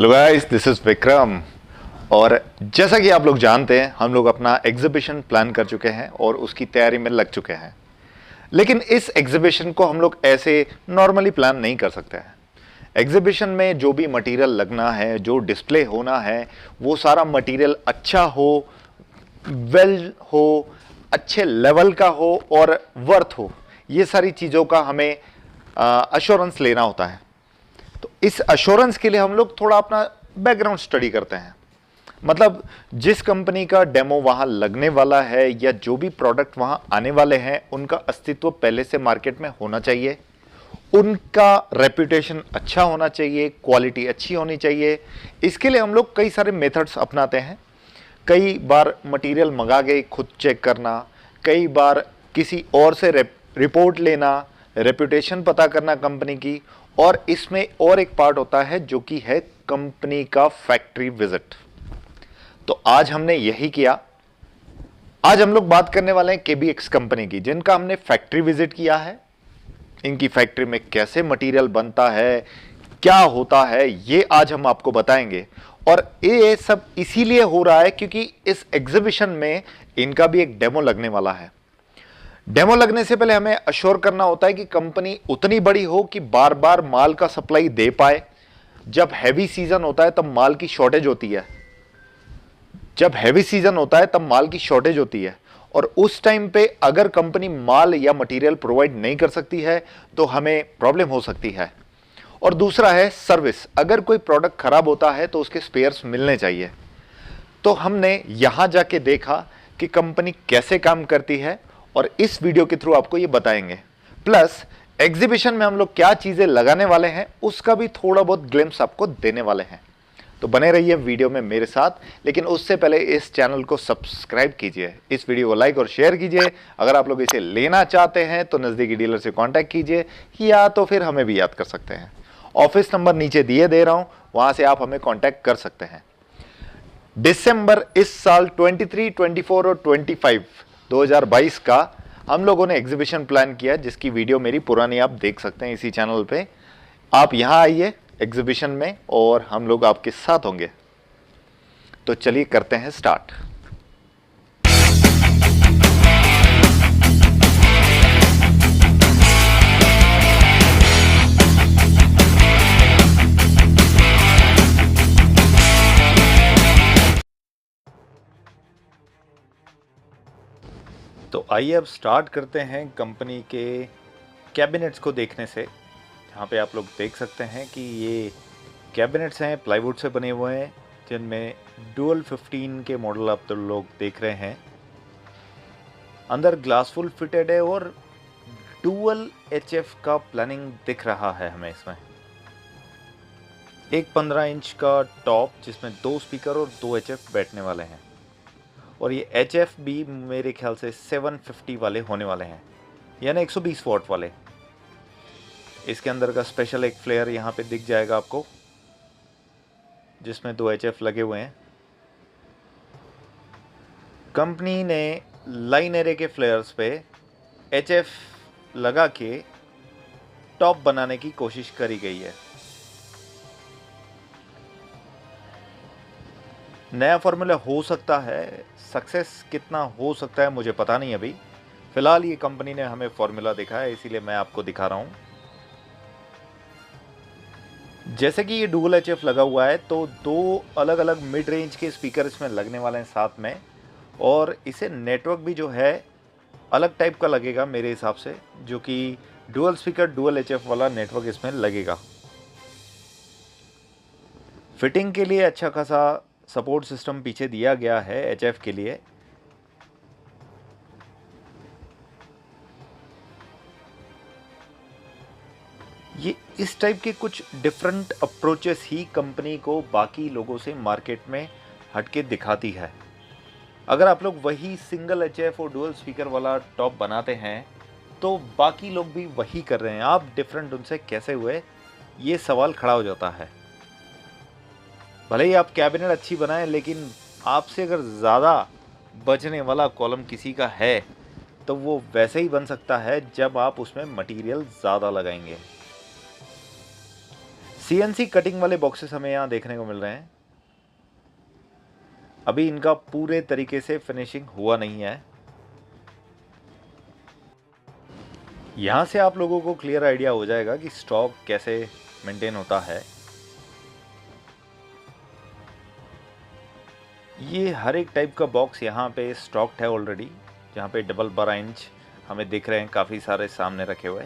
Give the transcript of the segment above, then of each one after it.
Hello guys, this is Vikram. और जैसा कि आप लोग जानते हैं, हम लोग अपना एग्जीबिशन प्लान कर चुके हैं और उसकी तैयारी में लग चुके हैं। लेकिन इस एग्जीबिशन को हम लोग ऐसे नॉर्मली प्लान नहीं कर सकते हैं। एग्जीबिशन में जो भी मटेरियल लगना है, जो डिस्प्ले होना है, वो सारा मटेरियल अच्छा हो, वेल हो, अच्छे लेवल का हो और वर्थ हो। ये सारी चीज़ों का हमें अश्योरेंस लेना होता है। तो इस अश्योरेंस के लिए हम लोग थोड़ा अपना बैकग्राउंड स्टडी करते हैं। मतलब जिस कंपनी का डेमो वहां लगने वाला है या जो भी प्रोडक्ट वहां आने वाले हैं, उनका अस्तित्व पहले से मार्केट में होना चाहिए, उनका रेपुटेशन अच्छा होना चाहिए, क्वालिटी अच्छी होनी चाहिए। इसके लिए हम लोग कई सारे मेथड्स अपनाते हैं। कई बार मटेरियल मंगा के खुद चेक करना, कई बार किसी और से रिपोर्ट लेना, रेपुटेशन पता करना कंपनी की। और इसमें और एक पार्ट होता है जो कि है कंपनी का फैक्ट्री विजिट। तो आज हमने यही किया। आज हम लोग बात करने वाले हैं केबीएक्स कंपनी की, जिनका हमने फैक्ट्री विजिट किया है। इनकी फैक्ट्री में कैसे मटेरियल बनता है, क्या होता है, ये आज हम आपको बताएंगे। और ये सब इसीलिए हो रहा है क्योंकि इस एग्जीबिशन में इनका भी एक डेमो लगने वाला है। डेमो लगने से पहले हमें अश्योर करना होता है कि कंपनी उतनी बड़ी हो कि बार बार माल का सप्लाई दे पाए। जब हैवी सीजन होता है तब माल की शॉर्टेज होती है। और उस टाइम पे अगर कंपनी माल या मटेरियल प्रोवाइड नहीं कर सकती है तो हमें प्रॉब्लम हो सकती है। और दूसरा है सर्विस। अगर कोई प्रोडक्ट खराब होता है तो उसके स्पेयर्स मिलने चाहिए। तो हमने यहां जाके देखा कि कंपनी कैसे काम करती है और इस वीडियो के थ्रू आपको ये बताएंगे। प्लस एग्जीबिशन में हम लोग क्या चीजें लगाने वाले हैं उसका भी थोड़ा बहुत ग्लिम्स आपको देने वाले हैं। तो बने रहिए वीडियो में मेरे साथ। लेकिन उससे पहले इस चैनल को सब्सक्राइब कीजिए, इस वीडियो को लाइक और शेयर कीजिए। अगर आप लोग इसे लेना चाहते हैं तो नजदीकी डीलर से कांटेक्ट कीजिए, या तो फिर हमें भी याद कर सकते हैं। ऑफिस नंबर नीचे दिए दे रहा हूं, वहां से आप हमें कांटेक्ट कर सकते हैं। दिसंबर इस साल 23, 24 और 25 2022 का हम लोगों ने एग्जीबिशन प्लान किया, जिसकी वीडियो मेरी पुरानी आप देख सकते हैं इसी चैनल पे। आप यहां आइए एग्जीबिशन में और हम लोग आपके साथ होंगे। तो चलिए करते हैं स्टार्ट। तो आइए अब स्टार्ट करते हैं कंपनी के कैबिनेट्स को देखने से। यहाँ पे आप लोग देख सकते हैं कि ये कैबिनेट्स हैं, प्लाईवुड से बने हुए हैं, जिनमें डुअल 15 के मॉडल आप तो लोग देख रहे हैं। अंदर ग्लासफुल फिटेड है और डुअल एचएफ का प्लानिंग दिख रहा है हमें इसमें। एक 15 इंच का टॉप, जिसमें 2 स्पीकर और 2 एचएफ बैठने वाले हैं। और ये एचएफ भी मेरे ख्याल से 750 वाले होने वाले हैं, यानी 120 वॉट वाले। इसके अंदर का स्पेशल एक फ्लेयर यहाँ पे दिख जाएगा आपको, जिसमें 2 एचएफ लगे हुए हैं। कंपनी ने लाइन एरे के फ्लेयर्स पे एचएफ लगा के टॉप बनाने की कोशिश करी गई है। नया फॉर्मूला हो सकता है, सक्सेस कितना हो सकता है मुझे पता नहीं अभी। फिलहाल ये कंपनी ने हमें फॉर्मूला दिखा है, इसीलिए मैं आपको दिखा रहा हूं। जैसे कि ये डुअल एचएफ लगा हुआ है, तो 2 अलग अलग मिड रेंज के स्पीकर इसमें लगने वाले हैं साथ में। और इसे नेटवर्क भी जो है अलग टाइप का लगेगा मेरे हिसाब से, जो कि डुअल स्पीकर डुअल एचएफ वाला नेटवर्क इसमें लगेगा। फिटिंग के लिए अच्छा खासा सपोर्ट सिस्टम पीछे दिया गया है एचएफ के लिए। ये इस टाइप के कुछ डिफरेंट अप्रोचेस ही कंपनी को बाकी लोगों से मार्केट में हटके दिखाती है। अगर आप लोग वही सिंगल एचएफ और डुअल स्पीकर वाला टॉप बनाते हैं तो बाकी लोग भी वही कर रहे हैं, आप डिफरेंट उनसे कैसे हुए, ये सवाल खड़ा हो जाता है। भले ही आप कैबिनेट अच्छी बनाएं, लेकिन आपसे अगर ज़्यादा बचने वाला कॉलम किसी का है तो वो वैसे ही बन सकता है जब आप उसमें मटेरियल ज़्यादा लगाएंगे। CNC कटिंग वाले बॉक्सेस हमें यहाँ देखने को मिल रहे हैं। अभी इनका पूरे तरीके से फिनिशिंग हुआ नहीं है। यहाँ से आप लोगों को क्लियर आइडिया हो जाएगा कि स्टॉक कैसे मेंटेन होता है। ये हर एक टाइप का बॉक्स यहाँ पे स्टॉक्ड है ऑलरेडी। जहाँ पे डबल 12 इंच हमें दिख रहे हैं काफ़ी सारे सामने रखे हुए।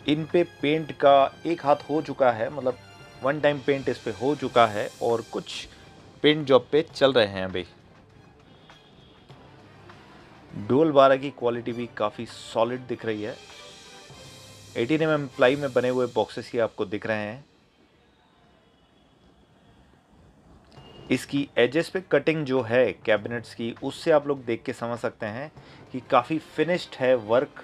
इन पे पेंट का एक हाथ हो चुका है, मतलब वन टाइम पेंट इस पे हो चुका है और कुछ पेंट जॉब पे चल रहे हैं अभी। डुअल 12 की क्वालिटी भी काफ़ी सॉलिड दिख रही है। 18 mm प्लाई में बने हुए बॉक्सेस ही आपको दिख रहे हैं। इसकी एजेस पे कटिंग जो है कैबिनेट्स की, उससे आप लोग देख के समझ सकते हैं कि काफ़ी फिनिश्ड है वर्क,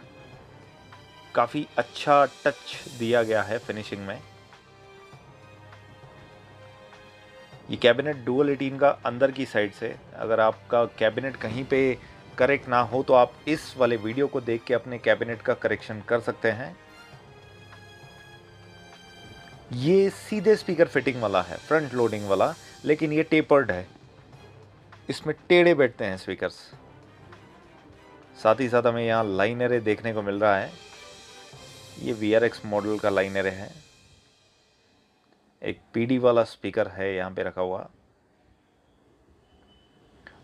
काफ़ी अच्छा टच दिया गया है फिनिशिंग में। ये कैबिनेट डुअल 18 का अंदर की साइड से, अगर आपका कैबिनेट कहीं पे करेक्ट ना हो तो आप इस वाले वीडियो को देख के अपने कैबिनेट का करेक्शन कर सकते हैं। ये सीधे स्पीकर फिटिंग वाला है, फ्रंट लोडिंग वाला, लेकिन ये टेपर्ड है। इसमें टेढ़े बैठते हैं स्पीकर्स। साथ ही साथ हमें यहाँ लाइनरे देखने को मिल रहा है। ये VRX मॉडल का लाइनरे है। एक PD वाला स्पीकर है यहाँ पे रखा हुआ।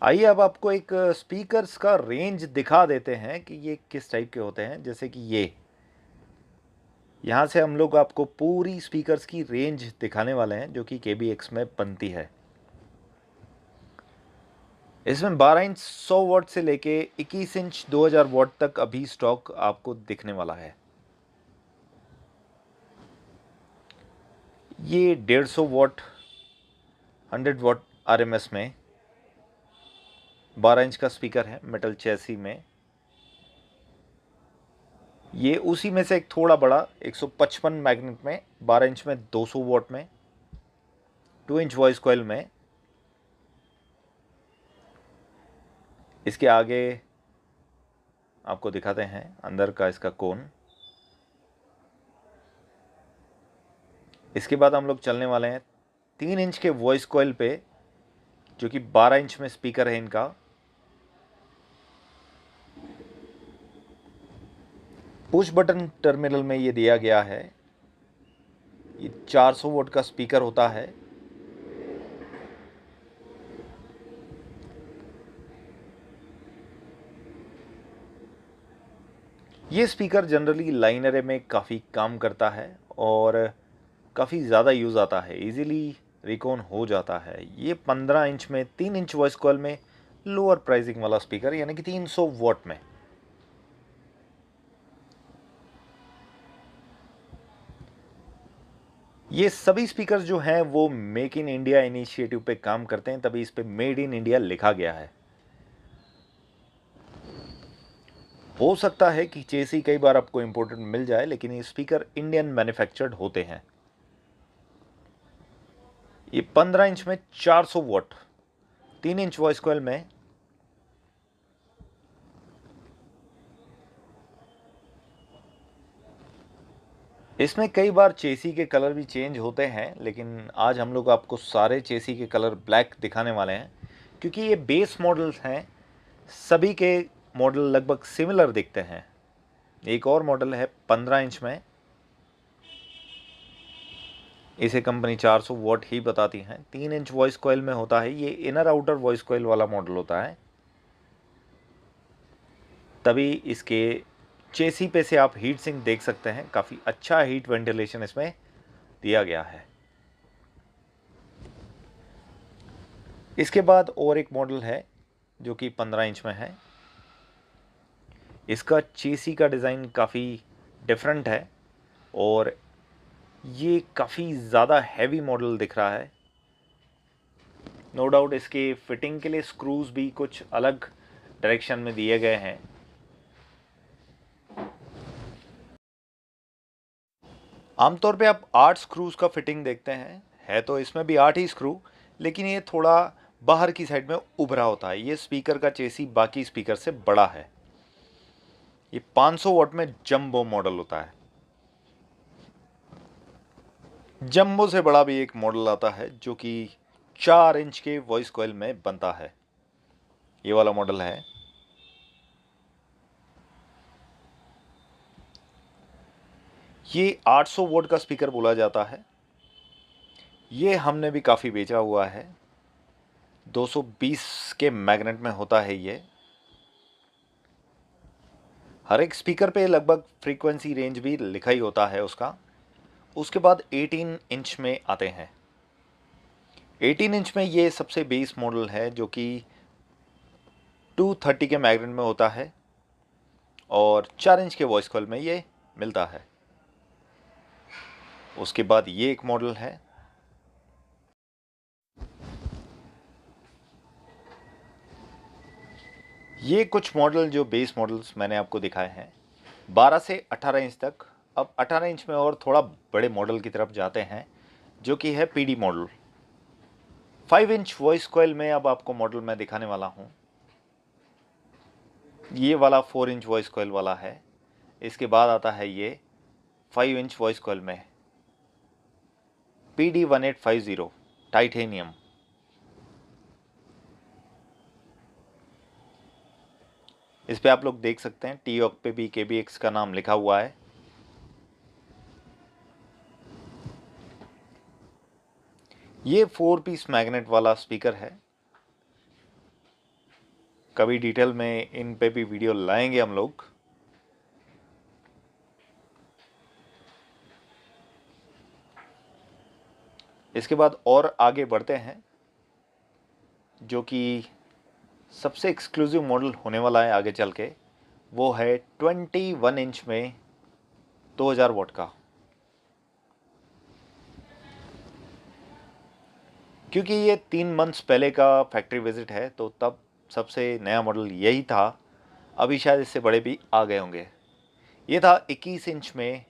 आइए अब आपको एक स्पीकर्स का रेंज दिखा देते हैं कि ये किस टाइप के होते हैं। जैसे कि ये यहाँ से हम लोग आपको पूरी स्पीकर्स की रेंज दिखाने वाले हैं जो कि KBX में बनती है। इसमें 12 इंच 100 वॉट से लेके 21 इंच 2000 वॉट तक अभी स्टॉक आपको दिखने वाला है। ये 150 वॉट 100 वॉट RMS में 12 इंच का स्पीकर है मेटल चेसी में। ये उसी में से एक थोड़ा बड़ा 155 मैग्नेट में 12 इंच में 200 वॉट में 2 इंच वॉइस कॉइल में। इसके आगे आपको दिखाते हैं अंदर का इसका कोन। इसके बाद हम लोग चलने वाले हैं 3 इंच के वॉइस कॉइल पे, जो कि 12 इंच में स्पीकर है इनका। पुश बटन टर्मिनल में ये दिया गया है। ये 400 वोल्ट का स्पीकर होता है। ये स्पीकर जनरली लाइनरे में काफ़ी काम करता है और काफ़ी ज़्यादा यूज़ आता है, इजीली रिकॉन हो जाता है। ये 15 इंच में 3 इंच वॉइस कॉइल में लोअर प्राइसिंग वाला स्पीकर, यानी कि 300 वॉट में। ये सभी स्पीकर जो हैं वो मेक इन इंडिया इनिशिएटिव पे काम करते हैं, तभी इस पे मेड इन इंडिया लिखा गया है। हो सकता है कि चेसी कई बार आपको इंपोर्टेड मिल जाए, लेकिन ये स्पीकर इंडियन मैन्युफैक्चर्ड होते हैं। ये 15 इंच में 400 वॉट 3 इंच वॉइस कॉइल में। इसमें कई बार चेसी के कलर भी चेंज होते हैं, लेकिन आज हम लोग आपको सारे चेसी के कलर ब्लैक दिखाने वाले हैं, क्योंकि ये बेस मॉडल्स हैं। सभी के मॉडल लगभग सिमिलर दिखते हैं। एक और मॉडल है 15 इंच में, इसे कंपनी 400 वॉट ही बताती है। 3 इंच वॉइस कॉइल में होता है। ये इनर आउटर वॉइस कॉइल वाला मॉडल होता है, तभी इसके चेसी पे से आप हीट सिंक देख सकते हैं। काफ़ी अच्छा हीट वेंटिलेशन इसमें दिया गया है। इसके बाद और एक मॉडल है जो कि 15 इंच में है। इसका चेसी का डिज़ाइन काफ़ी डिफरेंट है और ये काफ़ी ज़्यादा हैवी मॉडल दिख रहा है। नो डाउट इसके फिटिंग के लिए स्क्रूज भी कुछ अलग डायरेक्शन में दिए गए हैं। आमतौर पे आप 8 स्क्रूज का फिटिंग देखते हैं, है तो इसमें भी 8 ही स्क्रू, लेकिन ये थोड़ा बाहर की साइड में उभरा होता है। ये स्पीकर का चेसी बाकी स्पीकर से बड़ा है। ये 500 वॉट में जंबो मॉडल होता है। जंबो से बड़ा भी एक मॉडल आता है जो कि 4 इंच के वॉइस कॉइल में बनता है। ये वाला मॉडल है। ये 800 वोल्ट का स्पीकर बोला जाता है। ये हमने भी काफ़ी बेचा हुआ है। 220 के मैग्नेट में होता है ये। हर एक स्पीकर पे लगभग फ्रीक्वेंसी रेंज भी लिखा ही होता है उसका। उसके बाद 18 इंच में आते हैं। 18 इंच में ये सबसे बेस मॉडल है जो कि 230 के मैग्नेट में होता है और 4 इंच के वॉइस कॉइल में ये मिलता है। उसके बाद ये एक मॉडल है। ये कुछ मॉडल जो बेस मॉडल्स मैंने आपको दिखाए हैं 12 से 18 इंच तक। अब 18 इंच में और थोड़ा बड़े मॉडल की तरफ जाते हैं जो कि है PD model. 5 inch voice coil में अब आपको मॉडल मैं दिखाने वाला हूँ। ये वाला 4 इंच वॉइस कॉइल वाला है। इसके बाद आता है ये 5 इंच वॉइस कॉइल में PD1850 टाइटेनियम। इस पे आप लोग देख सकते हैं टीओक पे भी KBX का नाम लिखा हुआ है। ये 4 पीस मैग्नेट वाला स्पीकर है। कभी डिटेल में इन पे भी वीडियो लाएंगे हम लोग। इसके बाद और आगे बढ़ते हैं जो कि सबसे एक्सक्लूसिव मॉडल होने वाला है आगे चल के। वो है 21 इंच में 2000 वॉट का। क्योंकि ये 3 मंथ्स पहले का फैक्ट्री विजिट है तो तब सबसे नया मॉडल यही था। अभी शायद इससे बड़े भी आ गए होंगे। ये था 21 इंच में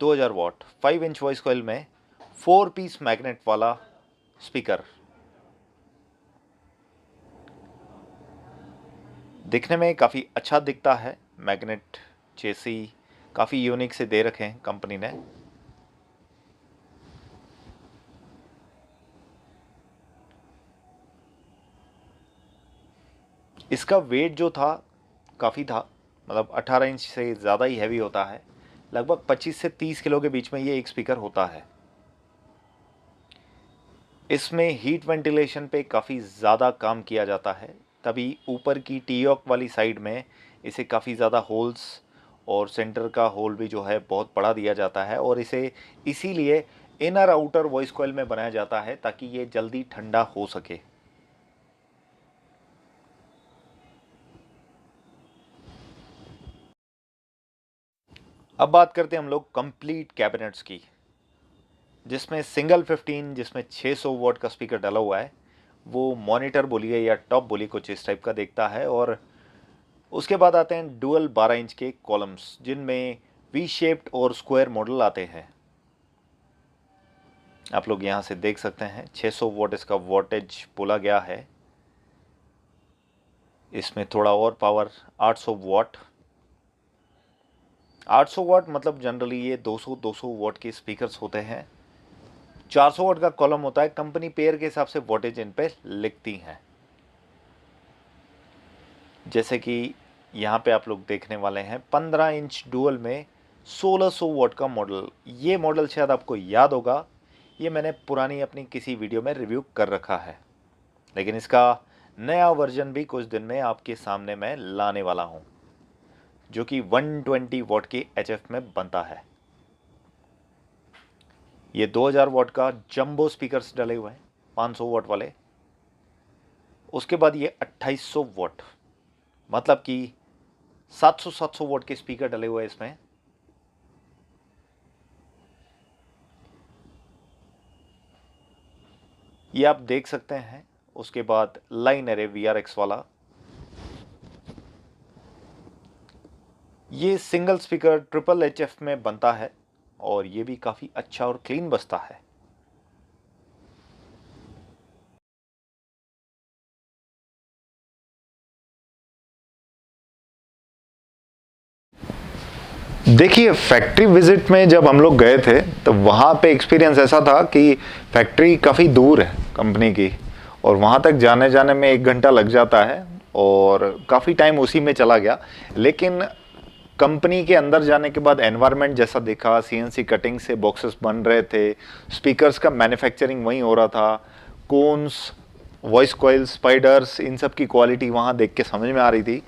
2000 वॉट 5 इंच वॉइस कॉइल में 4 पीस मैग्नेट वाला स्पीकर। दिखने में काफ़ी अच्छा दिखता है। मैग्नेट चेसी काफ़ी यूनिक से दे रखे हैं कंपनी ने। इसका वेट जो था काफ़ी था, मतलब 18 इंच से ज़्यादा ही हैवी होता है। लगभग 25 से 30 किलो के बीच में ये एक स्पीकर होता है। इसमें हीट वेंटिलेशन पे काफ़ी ज़्यादा काम किया जाता है, तभी ऊपर की टीऑक वाली साइड में इसे काफ़ी ज़्यादा होल्स और सेंटर का होल भी जो है बहुत बड़ा दिया जाता है और इसे इसीलिए इनर आउटर वॉइस कॉइल में बनाया जाता है ताकि ये जल्दी ठंडा हो सके। अब बात करते हैं हम लोग कंप्लीट कैबिनेट्स की, जिसमें सिंगल 15 जिसमें 600 वॉट का स्पीकर डला हुआ है। वो मॉनिटर बोलिए या टॉप बोलिए कुछ इस टाइप का देखता है। और उसके बाद आते हैं डुअल 12 इंच के कॉलम्स जिनमें वी शेप्ड और स्क्वायर मॉडल आते हैं। आप लोग यहाँ से देख सकते हैं 600 वॉट इसका वॉटेज बोला गया है। इसमें थोड़ा और पावर 800 वॉट। 800 वॉट मतलब जनरली ये 200 वॉट के स्पीकर्स होते हैं। 400 वॉट का कॉलम होता है। कंपनी पेयर के हिसाब से वोल्टेज इन पे लिखती हैं। जैसे कि यहाँ पे आप लोग देखने वाले हैं 15 इंच डुअल में 1600 वॉट का मॉडल। ये मॉडल शायद आपको याद होगा, ये मैंने पुरानी अपनी किसी वीडियो में रिव्यू कर रखा है, लेकिन इसका नया वर्जन भी कुछ दिन में आपके सामने मैं लाने वाला हूँ जो कि 120 वॉट के HF में बनता है। ये 2000 वॉट का जंबो स्पीकर्स डले हुए हैं 500 वॉट वाले। उसके बाद ये 2800 वॉट मतलब कि 700 वॉट के स्पीकर डले हुए हैं इसमें। ये आप देख सकते हैं। उसके बाद लाइन एरे VRX वाला, ये सिंगल स्पीकर ट्रिपल HF में बनता है और ये भी काफ़ी अच्छा और क्लीन बजता है। देखिए, फैक्ट्री विजिट में जब हम लोग गए थे तो वहाँ पे एक्सपीरियंस ऐसा था कि फैक्ट्री काफ़ी दूर है कंपनी की, और वहाँ तक जाने जाने में 1 घंटा लग जाता है और काफ़ी टाइम उसी में चला गया। लेकिन कंपनी के अंदर जाने के बाद एनवायरनमेंट जैसा देखा, सीएनसी कटिंग से बॉक्सेस बन रहे थे, स्पीकर्स का मैन्युफैक्चरिंग वहीं हो रहा था, कोन्स, वॉइस कॉइल्स, स्पाइडर्स, इन सब की क्वालिटी वहाँ देख के समझ में आ रही थी।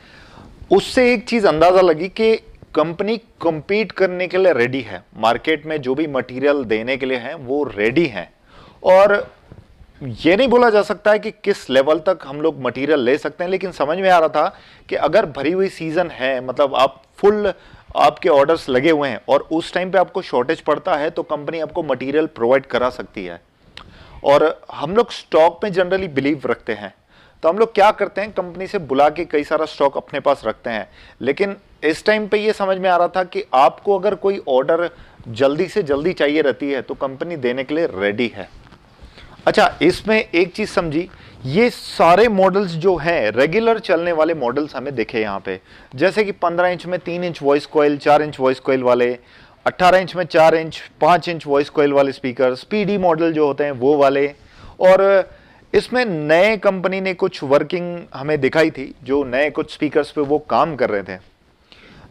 उससे एक चीज़ अंदाज़ा लगी कि कंपनी compete करने के लिए रेडी है, मार्केट में जो भी मटेरियल देने के लिए है वो रेडी है। और ये नहीं बोला जा सकता है कि किस लेवल तक हम लोग मटेरियल ले सकते हैं, लेकिन समझ में आ रहा था कि अगर भरी हुई सीजन है, मतलब आप फुल, आपके ऑर्डर्स लगे हुए हैं और उस टाइम पे आपको शॉर्टेज पड़ता है तो कंपनी आपको मटेरियल प्रोवाइड करा सकती है। और हम लोग स्टॉक में जनरली बिलीव रखते हैं, तो हम लोग क्या करते हैं, कंपनी से बुला के कई सारा स्टॉक अपने पास रखते हैं। लेकिन इस टाइम पे ये समझ में आ रहा था कि आपको अगर कोई ऑर्डर जल्दी से जल्दी चाहिए रहती है तो कंपनी देने के लिए रेडी है। अच्छा, इसमें एक चीज़ समझी, ये सारे मॉडल्स जो हैं रेगुलर चलने वाले मॉडल्स हमें दिखे यहाँ पे, जैसे कि 15 इंच में 3 inch voice coil, 4 inch voice coil वाले, 18 इंच में 4 इंच, 5 इंच वॉइस कॉइल वाले स्पीकर, पीडी मॉडल जो होते हैं वो वाले। और इसमें नए कंपनी ने कुछ वर्किंग हमें दिखाई थी, जो नए कुछ स्पीकर्स पे वो काम कर रहे थे।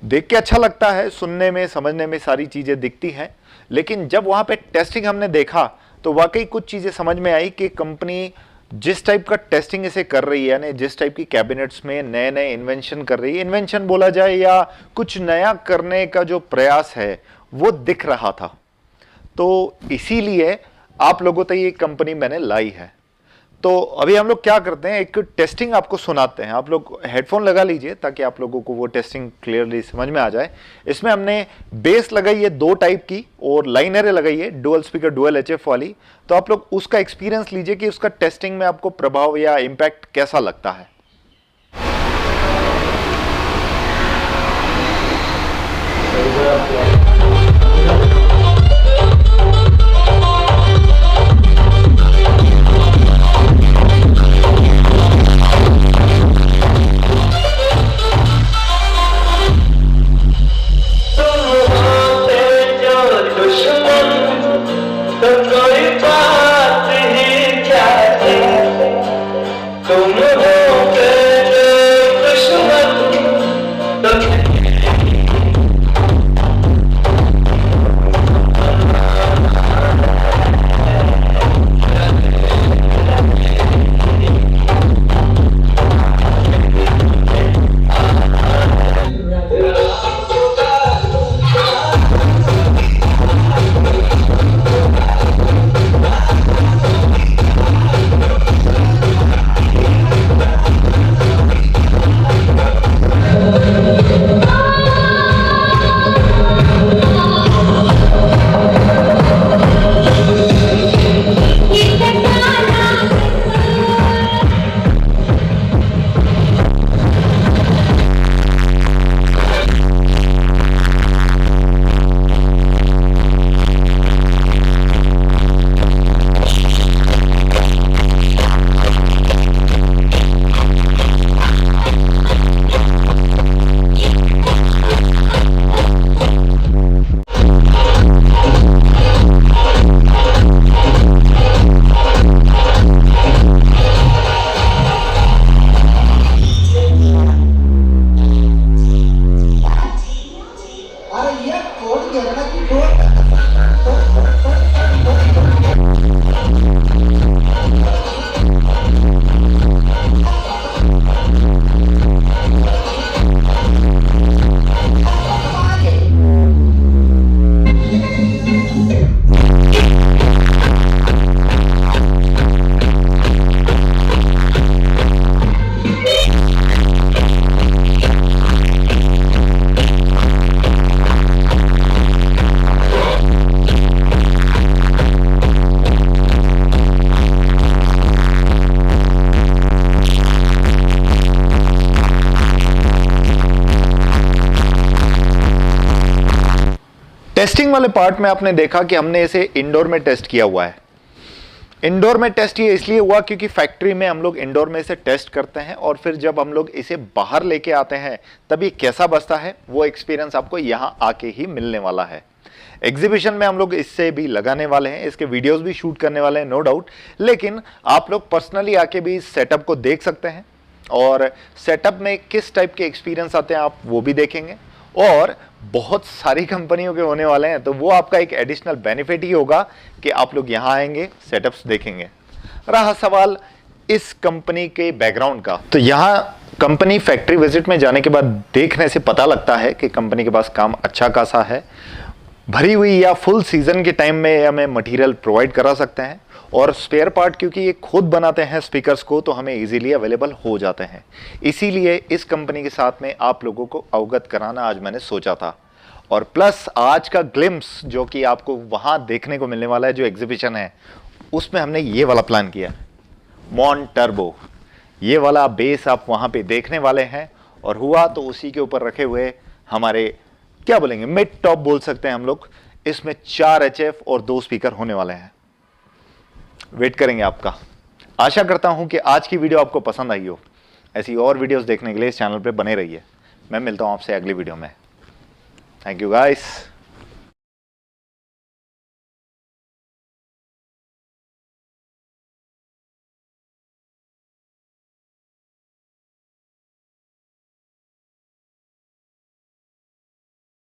देख के अच्छा लगता है, सुनने में समझने में सारी चीज़ें दिखती हैं, लेकिन जब वहाँ पे टेस्टिंग हमने देखा तो वाकई कुछ चीज़ें समझ में आई कि कंपनी जिस टाइप का टेस्टिंग इसे कर रही है, यानी जिस टाइप की कैबिनेट्स में नए नए इन्वेंशन कर रही है, इन्वेंशन बोला जाए या कुछ नया करने का जो प्रयास है वो दिख रहा था। तो इसीलिए आप लोगों तक ये कंपनी मैंने लाई है। तो अभी हम लोग क्या करते हैं, एक टेस्टिंग आपको सुनाते हैं। आप लोग हेडफोन लगा लीजिए ताकि आप लोगों को वो टेस्टिंग क्लियरली समझ में आ जाए। इसमें हमने बेस लगाई है 2 टाइप की और लाइनरें लगाई है डुअल स्पीकर, डुअल एचएफ वाली। तो आप लोग उसका एक्सपीरियंस लीजिए कि उसका टेस्टिंग में आपको प्रभाव या इम्पैक्ट कैसा लगता है। टेस्टिंग वाले पार्ट में आपने देखा कि हमने इसे इंडोर में टेस्ट किया हुआ है। इंडोर में टेस्ट ये इसलिए हुआ क्योंकि फैक्ट्री में हम लोग इंडोर में इसे टेस्ट करते हैं और फिर जब हम लोग इसे बाहर लेके आते हैं तब ये कैसा बचता है वो एक्सपीरियंस आपको यहां आके ही मिलने वाला है। एग्जीबिशन में हम लोग इससे भी लगाने वाले हैं, इसके वीडियोस भी शूट करने वाले हैं नो डाउट, लेकिन आप लोग पर्सनली आके भी इस सेटअप को देख सकते हैं और सेटअप में किस टाइप के एक्सपीरियंस आते हैं आप वो भी देखेंगे। और बहुत सारी कंपनियों के होने वाले हैं तो वो आपका एक एडिशनल बेनिफिट ही होगा कि आप लोग यहां आएंगे, सेटअप्स देखेंगे। रहा सवाल इस कंपनी के बैकग्राउंड का, तो यहां कंपनी फैक्ट्री विजिट में जाने के बाद देखने से पता लगता है कि कंपनी के पास काम अच्छा खासा है, भरी हुई या फुल सीजन के टाइम में हमें मटेरियल प्रोवाइड करा सकते हैं और स्पेयर पार्ट क्योंकि ये खुद बनाते हैं स्पीकर्स को तो हमें इजीली अवेलेबल हो जाते हैं। इसीलिए इस कंपनी के साथ में आप लोगों को अवगत कराना आज मैंने सोचा था। और प्लस आज का ग्लिम्स जो कि आपको वहां देखने को मिलने वाला है, जो एग्जीबिशन है उसमें हमने ये वाला प्लान किया, मॉन टर्बो, ये वाला बेस आप वहां पे देखने वाले हैं। और हुआ तो उसी के ऊपर रखे हुए हमारे क्या बोलेंगे मिड टॉप बोल सकते हैं हम लोग। इसमें 4 HF और 2 स्पीकर होने वाले हैं। वेट करेंगे आपका। आशा करता हूं कि आज की वीडियो आपको पसंद आई हो। ऐसी और वीडियोस देखने के लिए इस चैनल पे बने रहिए। मैं मिलता हूं आपसे अगली वीडियो में। Thank you guys.